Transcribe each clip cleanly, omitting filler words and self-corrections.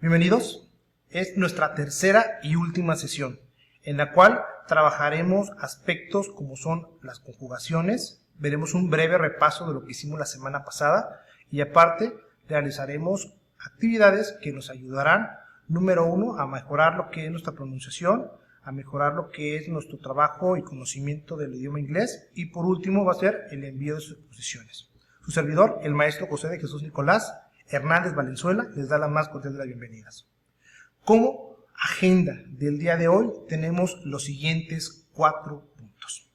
Bienvenidos, es nuestra tercera y última sesión, en la cual trabajaremos aspectos como son las conjugaciones, veremos un breve repaso de lo que hicimos la semana pasada y aparte realizaremos actividades que nos ayudarán, número uno, a mejorar lo que es nuestra pronunciación, a mejorar lo que es nuestro trabajo y conocimiento del idioma inglés y por último va a ser el envío de sus exposiciones. Su servidor, el maestro José de Jesús Nicolás Hernández Valenzuela, les da la más cordial de las bienvenidas. Como agenda del día de hoy tenemos los siguientes 4 puntos.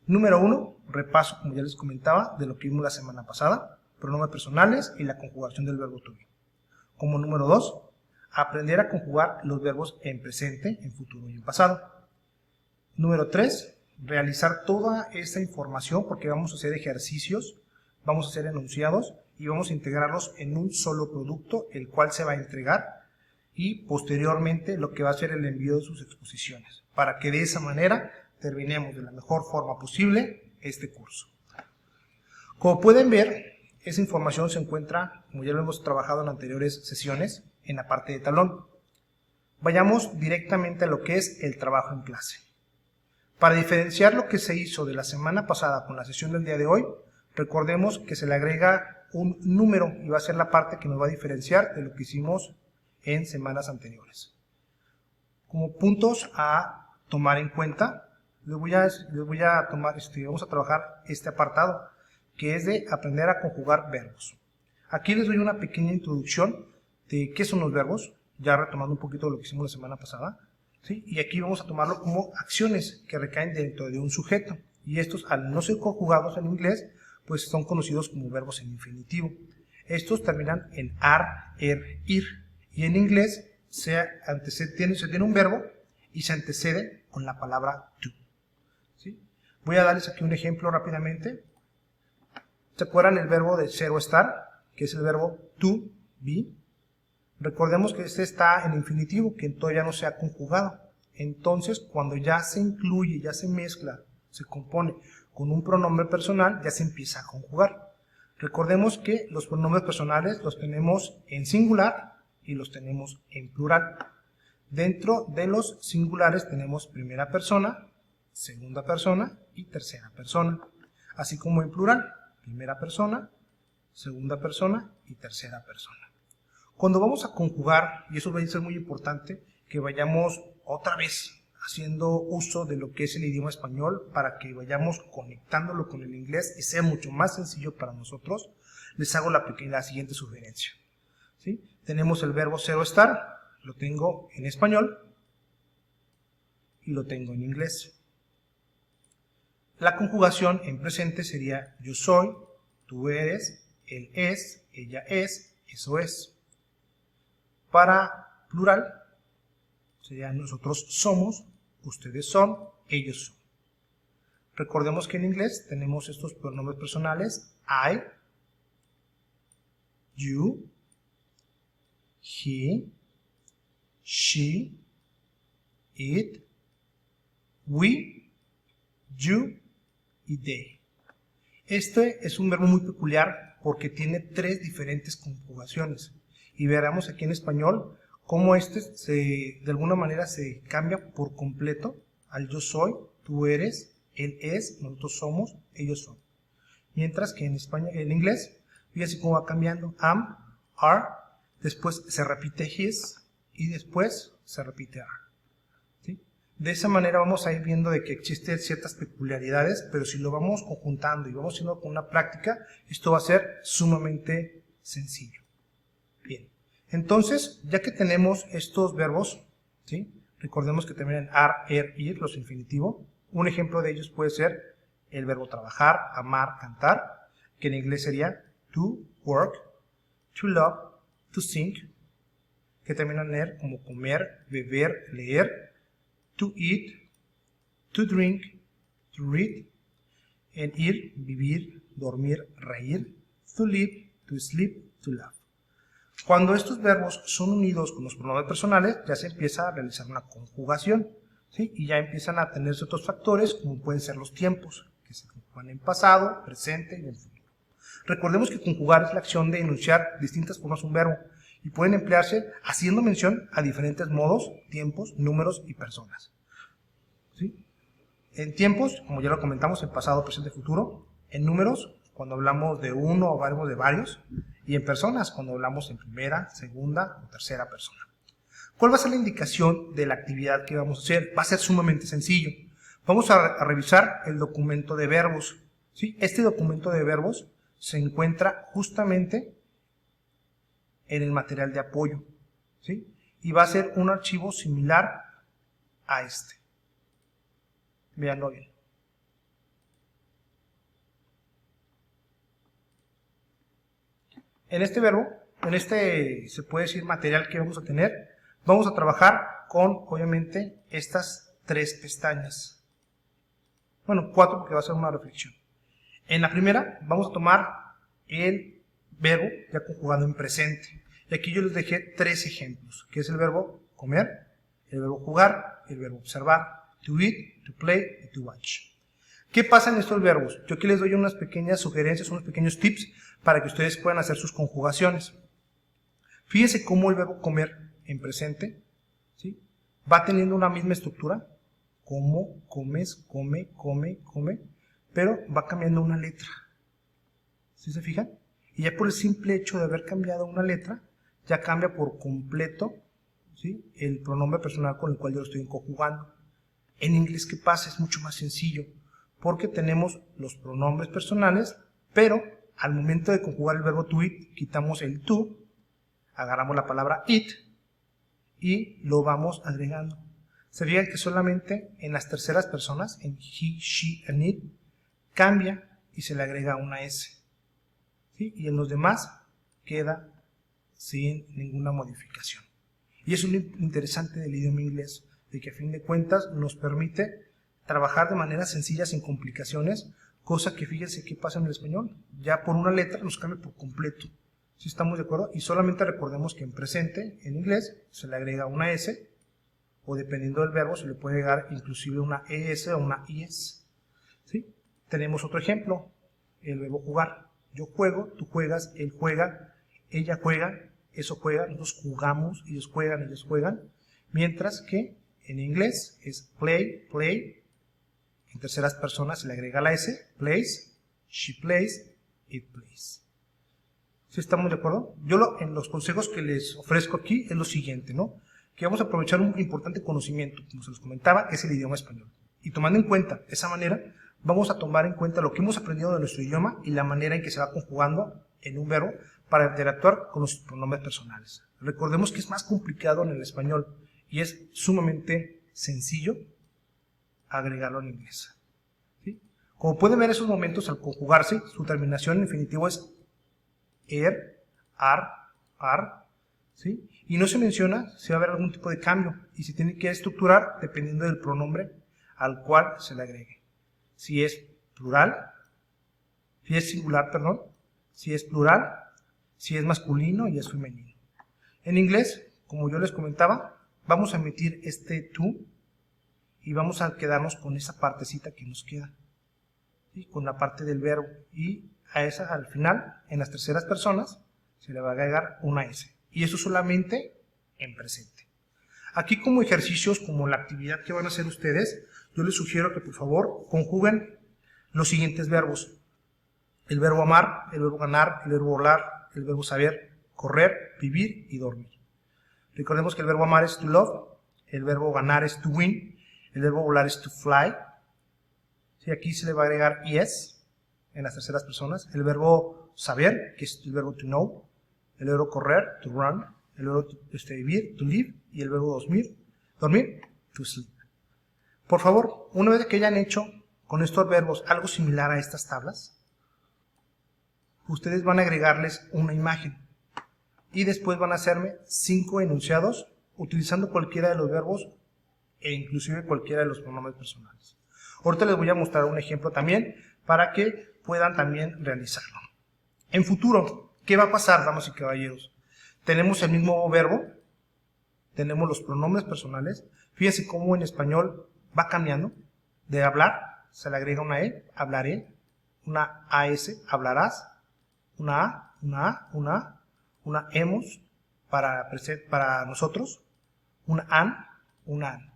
Número 1, repaso, como ya les comentaba, de lo que vimos la semana pasada, pronombres personales y la conjugación del verbo to be. Como número 2, aprender a conjugar los verbos en presente, en futuro y en pasado. Número 3, realizar toda esta información porque vamos a hacer ejercicios, vamos a hacer enunciados y vamos a integrarlos en un solo producto, el cual se va a entregar y posteriormente lo que va a ser el envío de sus exposiciones, para que de esa manera terminemos de la mejor forma posible este curso. Como pueden ver, esa información se encuentra, como ya lo hemos trabajado en anteriores sesiones, en la parte de tablón. Vayamos directamente a lo que es el trabajo en clase. Para diferenciar lo que se hizo de la semana pasada con la sesión del día de hoy, recordemos que se le agrega un número y va a ser la parte que nos va a diferenciar de lo que hicimos en semanas anteriores. Como puntos a tomar en cuenta, vamos a trabajar este apartado, que es de aprender a conjugar verbos. Aquí les doy una pequeña introducción de qué son los verbos, ya retomando un poquito de lo que hicimos la semana pasada, ¿sí? Y aquí vamos a tomarlo como acciones que recaen dentro de un sujeto, y estos, al no ser conjugados en inglés, pues son conocidos como verbos en infinitivo. Estos terminan en ar, er, ir, y en inglés se tiene un verbo y se antecede con la palabra to. ¿Sí? Voy a darles aquí un ejemplo rápidamente. ¿Se acuerdan el verbo de ser o estar? Que es el verbo to be. Recordemos que este está en infinitivo, que todavía no se ha conjugado. Entonces, cuando ya se incluye, ya se mezcla, se compone con un pronombre personal, ya se empieza a conjugar. Recordemos que los pronombres personales los tenemos en singular y los tenemos en plural. Dentro de los singulares tenemos primera persona, segunda persona y tercera persona. Así como en plural, primera persona, segunda persona y tercera persona. Cuando vamos a conjugar, y eso va a ser muy importante, que vayamos otra vez haciendo uso de lo que es el idioma español para que vayamos conectándolo con el inglés y sea mucho más sencillo para nosotros, les hago la siguiente sugerencia. ¿Sí? Tenemos el verbo ser o estar, lo tengo en español y lo tengo en inglés. La conjugación en presente sería yo soy, tú eres, él es, ella es, eso es. Para plural sería nosotros somos, ustedes son, ellos son. Recordemos que en inglés tenemos estos pronombres personales I, you, he, she, it, we, you y they. Este es un verbo muy peculiar porque tiene 3 diferentes conjugaciones. Y veremos aquí en español cómo de alguna manera se cambia por completo al yo soy, tú eres, él es, nosotros somos, ellos son. Mientras que en inglés, fíjense cómo va cambiando, am, are, después se repite his y después se repite are. ¿Sí? De esa manera vamos a ir viendo de que existen ciertas peculiaridades, pero si lo vamos conjuntando y vamos haciendo con una práctica, esto va a ser sumamente sencillo. Bien. Entonces, ya que tenemos estos verbos, ¿sí? Recordemos que terminan en ar, er, ir, los infinitivos. Un ejemplo de ellos puede ser el verbo trabajar, amar, cantar, que en inglés sería to work, to love, to sing, que terminan en er como comer, beber, leer, to eat, to drink, to read, en ir, vivir, dormir, reír, to live, to sleep, to laugh. Cuando estos verbos son unidos con los pronombres personales, ya se empieza a realizar una conjugación, ¿sí? Y ya empiezan a tenerse otros factores, como pueden ser los tiempos, que se conjugan en pasado, presente y en futuro. Recordemos que conjugar es la acción de enunciar distintas formas de un verbo, y pueden emplearse haciendo mención a diferentes modos, tiempos, números y personas. ¿Sí? En tiempos, como ya lo comentamos, en pasado, presente, futuro. En números, cuando hablamos de uno o hablamos de varios. Y en personas, cuando hablamos en primera, segunda o tercera persona. ¿Cuál va a ser la indicación de la actividad que vamos a hacer? Va a ser sumamente sencillo. Vamos a revisar el documento de verbos. ¿Sí? Este documento de verbos se encuentra justamente en el material de apoyo. ¿Sí? Y va a ser un archivo similar a este. Véanlo bien. En este verbo, en este, se puede decir, material que vamos a tener, vamos a trabajar con, obviamente, estas 3 pestañas. Bueno, 4 porque va a ser una reflexión. En la primera vamos a tomar el verbo ya conjugado en presente. Y aquí yo les dejé 3 ejemplos, que es el verbo comer, el verbo jugar, el verbo observar, to eat, to play y to watch. ¿Qué pasa en estos verbos? Yo aquí les doy unas pequeñas sugerencias, unos pequeños tips para que ustedes puedan hacer sus conjugaciones. Fíjense cómo el verbo comer en presente, ¿sí?, va teniendo una misma estructura. Como, comes, come, come, come, pero va cambiando una letra. ¿Sí se fijan? Y ya por el simple hecho de haber cambiado una letra, ya cambia por completo, ¿sí?, el pronombre personal con el cual yo lo estoy conjugando. En inglés, ¿qué pasa? Es mucho más sencillo, porque tenemos los pronombres personales, pero al momento de conjugar el verbo to eat, quitamos el to, agarramos la palabra eat y lo vamos agregando. Se fijan que solamente en las terceras personas, en he, she, and it, cambia y se le agrega una S. ¿Sí? Y en los demás queda sin ninguna modificación. Y es un interesante del idioma inglés, de que a fin de cuentas nos permite trabajar de manera sencilla, sin complicaciones, cosa que fíjense qué pasa en el español. Ya por una letra nos cambia por completo. ¿Sí estamos de acuerdo? Y solamente recordemos que en presente, en inglés, se le agrega una S, o dependiendo del verbo se le puede agregar inclusive una ES o una IS. ¿Sí? Tenemos otro ejemplo, el verbo jugar. Yo juego, tú juegas, él juega, ella juega, eso juega, nosotros jugamos, ellos juegan, mientras que en inglés es play, play, en terceras personas se le agrega la S, plays, she plays, it plays. ¿Sí estamos de acuerdo? Yo en los consejos que les ofrezco aquí es lo siguiente, ¿no? Que vamos a aprovechar un importante conocimiento, como se los comentaba, que es el idioma español. Y tomando en cuenta esa manera, vamos a tomar en cuenta lo que hemos aprendido de nuestro idioma y la manera en que se va conjugando en un verbo para interactuar con los pronombres personales. Recordemos que es más complicado en el español y es sumamente sencillo agregarlo en inglés. ¿Sí? Como pueden ver, esos momentos al conjugarse, su terminación en infinitivo es ar, ¿sí? Y no se menciona si va a haber algún tipo de cambio y se tiene que estructurar dependiendo del pronombre al cual se le agregue. Si es plural, si es singular, perdón, si es plural, si es masculino y es femenino. En inglés, como yo les comentaba, vamos a emitir este to y vamos a quedarnos con esa partecita que nos queda, ¿sí?, con la parte del verbo, y a esa al final, en las terceras personas, se le va a agregar una S. Y eso solamente en presente. Aquí, como ejercicios, como la actividad que van a hacer ustedes, yo les sugiero que por favor conjuguen los siguientes verbos: el verbo amar, el verbo ganar, el verbo volar, el verbo saber, correr, vivir y dormir. Recordemos que el verbo amar es to love, el verbo ganar es to win, el verbo volar es to fly. ¿Sí? Aquí se le va a agregar es en las terceras personas. El verbo saber, que es el verbo to know, el verbo correr, to run, el verbo vivir, to live, y el verbo dormir, to sleep. Por favor, una vez que hayan hecho con estos verbos algo similar a estas tablas, ustedes van a agregarles una imagen y después van a hacerme 5 enunciados utilizando cualquiera de los verbos e inclusive cualquiera de los pronombres personales. Ahorita les voy a mostrar un ejemplo también para que puedan también realizarlo. En futuro, ¿qué va a pasar, damas y caballeros? Tenemos el mismo verbo, tenemos los pronombres personales. Fíjense cómo en español va cambiando. De hablar, se le agrega una E, hablaré, una AS, hablarás, una A, una hemos, para nosotros, un an.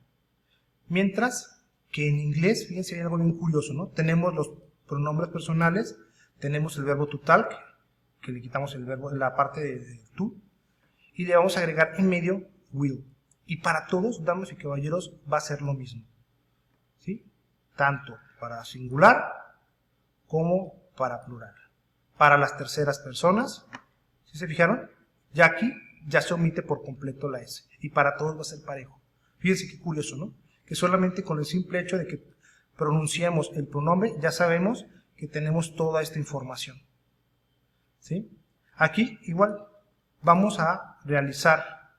Mientras que en inglés, fíjense, hay algo bien curioso, ¿no? Tenemos los pronombres personales, tenemos el verbo to talk, que le quitamos el verbo, la parte de to, y le vamos a agregar en medio will. Y para todos, damas y caballeros, va a ser lo mismo, ¿sí? Tanto para singular como para plural. Para las terceras personas, ¿sí se fijaron? Ya aquí ya se omite por completo la S. Y para todos va a ser parejo. Fíjense qué curioso, ¿no? Que solamente con el simple hecho de que pronunciemos el pronombre, ya sabemos que tenemos toda esta información, ¿sí? Aquí igual vamos a realizar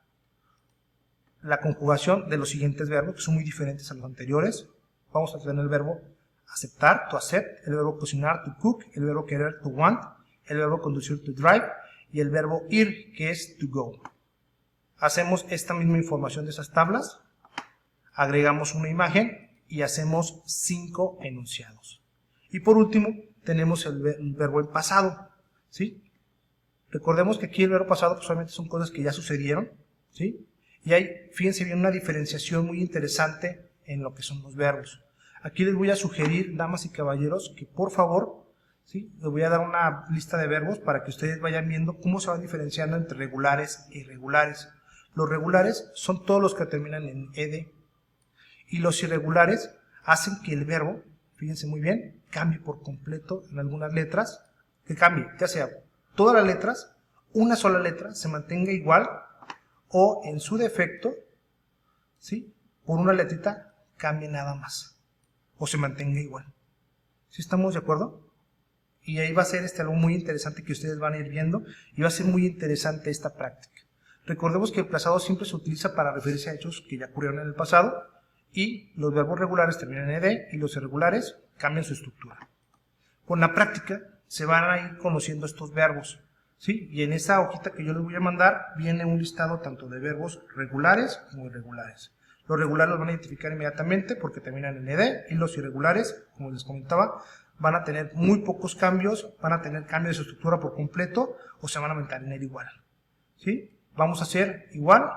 la conjugación de los siguientes verbos, que son muy diferentes a los anteriores. Vamos a tener el verbo aceptar, to accept, el verbo cocinar, to cook, el verbo querer, to want, el verbo conducir, to drive, y el verbo ir, que es to go. Hacemos esta misma información de esas tablas, agregamos una imagen y hacemos 5 enunciados. Y por último, tenemos el verbo en pasado, ¿sí? Recordemos que aquí el verbo pasado pues, solamente son cosas que ya sucedieron, ¿sí? Y hay, fíjense bien, una diferenciación muy interesante en lo que son los verbos. Aquí les voy a sugerir, damas y caballeros, que por favor, ¿sí? Les voy a dar una lista de verbos para que ustedes vayan viendo cómo se van diferenciando entre regulares e irregulares. Los regulares son todos los que terminan en ed, y los irregulares hacen que el verbo, fíjense muy bien, cambie por completo en algunas letras, que cambie, ya sea todas las letras, una sola letra se mantenga igual, o en su defecto, ¿sí? Por una letrita cambie nada más, o se mantenga igual. ¿Sí estamos de acuerdo? Y ahí va a ser algo muy interesante que ustedes van a ir viendo, y va a ser muy interesante esta práctica. Recordemos que el pasado siempre se utiliza para referirse a hechos que ya ocurrieron en el pasado, y los verbos regulares terminan en ed, y los irregulares cambian su estructura. Con la práctica se van a ir conociendo estos verbos, ¿sí? Y en esa hojita que yo les voy a mandar viene un listado tanto de verbos regulares como irregulares. Los regulares los van a identificar inmediatamente porque terminan en ed, y los irregulares, como les comentaba, van a tener muy pocos cambios, van a tener cambios de su estructura por completo o se van a mantener igual, ¿sí? Vamos a hacer igual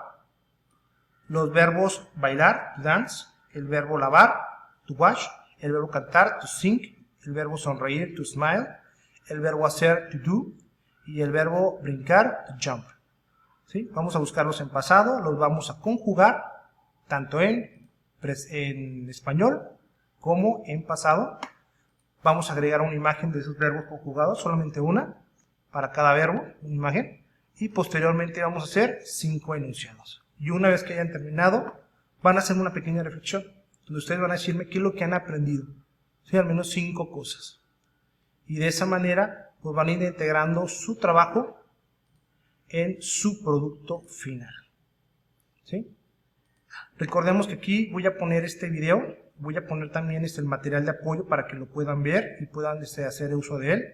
los verbos bailar, to dance, el verbo lavar, to wash, el verbo cantar, to sing, el verbo sonreír, to smile, el verbo hacer, to do, y el verbo brincar, to jump, ¿sí? Vamos a buscarlos en pasado, los vamos a conjugar tanto en español como en pasado. Vamos a agregar una imagen de esos verbos conjugados, solamente una, para cada verbo, una imagen, y posteriormente vamos a hacer 5 enunciados. Y una vez que hayan terminado, van a hacer una pequeña reflexión, donde ustedes van a decirme qué es lo que han aprendido, ¿sí? Al menos 5 cosas. Y de esa manera, pues van a ir integrando su trabajo en su producto final, ¿sí? Recordemos que aquí voy a poner este video, voy a poner también el material de apoyo para que lo puedan ver y puedan hacer uso de él.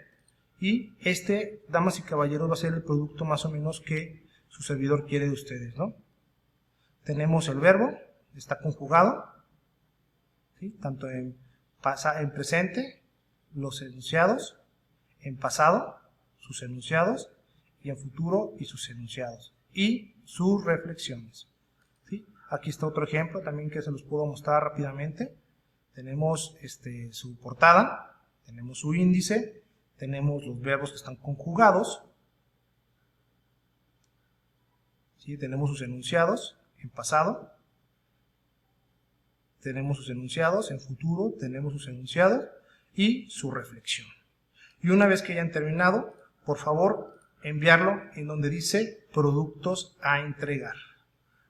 Y damas y caballeros, va a ser el producto más o menos que su servidor quiere de ustedes, ¿no? Tenemos el verbo, está conjugado, ¿sí? Tanto en presente, los enunciados, en pasado, sus enunciados, y en futuro, y sus enunciados, y sus reflexiones, ¿sí? Aquí está otro ejemplo también que se los puedo mostrar rápidamente. Tenemos su portada, tenemos su índice, tenemos los verbos que están conjugados, ¿sí? Tenemos sus enunciados en pasado, tenemos sus enunciados en futuro, tenemos sus enunciados y su reflexión. Y una vez que hayan terminado, por favor, enviarlo en donde dice productos a entregar.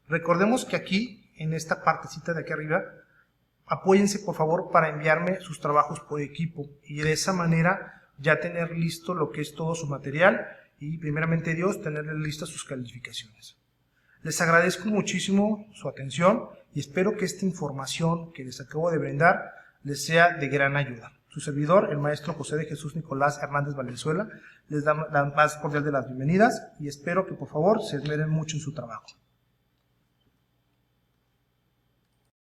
Recordemos que aquí, en esta partecita de aquí arriba, apóyense por favor para enviarme sus trabajos por equipo y de esa manera ya tener listo lo que es todo su material y primeramente Dios tenerle listas sus calificaciones. Les agradezco muchísimo su atención y espero que esta información que les acabo de brindar les sea de gran ayuda. Su servidor, el maestro José de Jesús Nicolás Hernández Valenzuela, les da la más cordial de las bienvenidas y espero que por favor se esmeren mucho en su trabajo.